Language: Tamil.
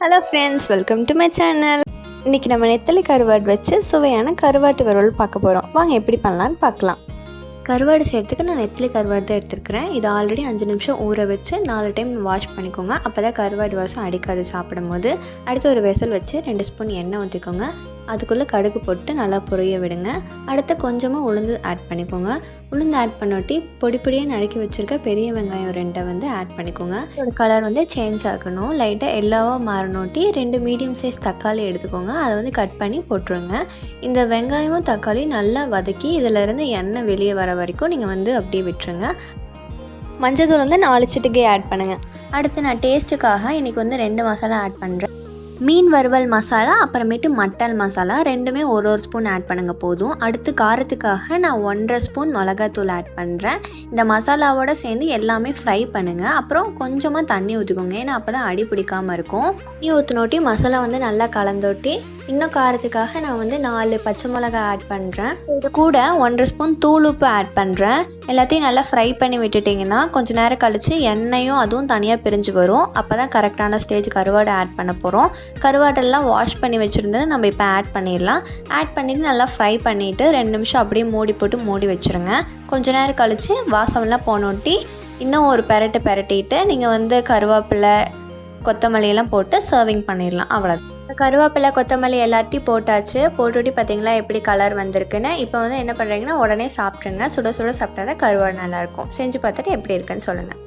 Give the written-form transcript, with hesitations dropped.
Hello friends, welcome to my channel. இன்றைக்கி நம்ம நெத்தலி கருவாடு வச்சு சுவையான கருவாட்டு வறுவல் பார்க்க போகிறோம். வாங்க எப்படி பண்ணலான்னு பார்க்கலாம். கருவாடு செய்கிறதுக்கு நான் நெத்தலி கருவாடு தான் எடுத்துருக்கிறேன். இது ஆல்ரெடி 5 நிமிஷம் ஊற வச்சு 4 டைம் வாஷ் பண்ணிக்கோங்க. அப்போ தான் கருவாடு வாசம் அடிக்காது சாப்பிடும் போது. அடுத்து ஒரு வெசல் வச்சு 2 ஸ்பூன் எண்ணெய் ஊற்றிக்கோங்க. அதுக்குள்ளே கடுகு போட்டு நல்லா பொரிய விடுங்க. அடுத்து கொஞ்சமாக உளுந்து ஆட் பண்ணிக்கோங்க. உளுந்து ஆட் பண்ணாட்டி பொடி பொடியாக நறுக்கி வச்சுருக்க பெரிய வெங்காயம் 2 வந்து ஆட் பண்ணிக்கோங்க. அதோட கலர் வந்து சேஞ்ச் ஆகணும், லைட்டாக எல்லோவாக மாறணுட்டி 2 மீடியம் சைஸ் தக்காளி எடுத்துக்கோங்க. அதை வந்து கட் பண்ணி போட்டுருங்க. இந்த வெங்காயமும் தக்காளி நல்லா வதக்கி இதிலேருந்து எண்ணெய் வெளியே வர வரைக்கும் நீங்கள் வந்து அப்படியே விட்டுருங்க. மஞ்சள் தூள் வந்து 4 சிட்டிகை ஆட் பண்ணுங்கள். அடுத்து நான் டேஸ்ட்டுக்காக இன்றைக்கி வந்து 2 மசாலா ஆட் பண்ணுறேன். மீன் வறுவல் மசாலா, அப்புறமேட்டு மட்டன் மசாலா ரெண்டுமே ஒரு ஸ்பூன் ஆட் பண்ணுங்கள் போதும். அடுத்து காரத்துக்காக நான் 1.5 ஸ்பூன் மிளகாத்தூள் ஆட் பண்ணுறேன். இந்த மசாலாவோடு சேர்ந்து எல்லாமே ஃப்ரை பண்ணுங்கள். அப்புறம் கொஞ்சமாக தண்ணி ஊற்றிக்கோங்க, ஏன்னா அப்போ தான் அடி பிடிக்காமல் இருக்கும். தண்ணி ஊற்றினோட்டி மசாலா வந்து நல்லா கலந்தோட்டி இன்னும் காரத்துக்காக நான் வந்து 4 பச்சை மிளகாய் ஆட் பண்ணுறேன். இது கூட 1.5 ஸ்பூன் தூள் உப்பு ஆட் பண்ணுறேன். எல்லாத்தையும் நல்லா ஃப்ரை பண்ணி விட்டுட்டிங்கன்னா கொஞ்சம் நேரம் கழித்து எண்ணெயும் அதுவும் தனியாக பிரிஞ்சு வரும். அப்போ தான் கரெக்டான ஸ்டேஜ் கருவாடு ஆட் பண்ண போகிறோம். கருவாடெல்லாம் வாஷ் பண்ணி வச்சுருந்தது நம்ம இப்போ ஆட் பண்ணிடலாம். ஆட் பண்ணிவிட்டு நல்லா ஃப்ரை பண்ணிவிட்டு 2 நிமிஷம் அப்படியே மூடி போட்டு மூடி வச்சுருங்க. கொஞ்சம் நேரம் கழித்து வாசமெல்லாம் போனோட்டி இன்னும் ஒரு பெரட்டிட்டு நீங்கள் வந்து கருவேப்பிலை கொத்தமல்லியெல்லாம் போட்டு சர்விங் பண்ணிடலாம். அவ்வளோதான். கருவேப்பிலை கொத்தமல்லி எல்லாத்தையும் போட்டாச்சு. போட்டுவிட்டு பார்த்தீங்களா எப்படி கலர் வந்திருக்குன்னு. இப்போ வந்து என்ன பண்ணுறீங்கன்னா உடனே சாப்பிட்ருங்க. சுட சுட சாப்பிட்டா தான் கருவாடு நல்லாயிருக்கும். செஞ்சு பார்த்துட்டு எப்படி இருக்குன்னு சொல்லுங்கள்.